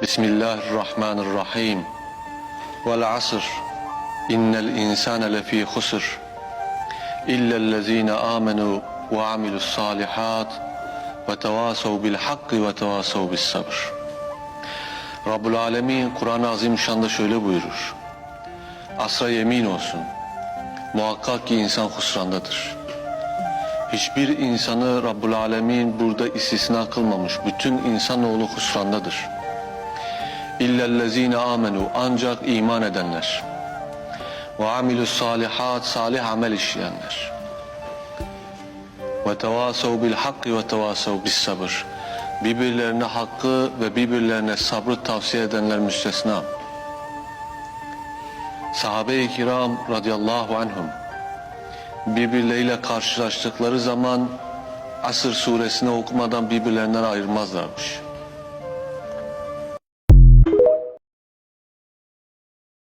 Bismillahirrahmanirrahim. Vel asr. İnnel insane lefî husr. İllellezîne âmenû ve amilussâlihât ve tevâsav bil hakkı ve tevâsav bis sabr. Rabbul Alemin Kur'an-ı Azimüşşan'da şöyle buyurur: Asra yemin olsun, muhakkak ki insan husrandadır. Hiçbir insanı Rabbul Alemin burada istisna kılmamış. Bütün insanoğlu husrandadır. İllellezîne âmenû, ancak iman edenler. Ve amilussâlihât, salih amel işleyenler. Ve tevâsav bil hakkı ve tevâsav bis sabr. Birbirlerine hakkı ve birbirlerine sabrı tavsiye edenler müstesna. Sahabe-i kiram radıyallahu anhum birbirleriyle karşılaştıkları zaman Asr suresini okumadan birbirlerinden ayırmazlarmış.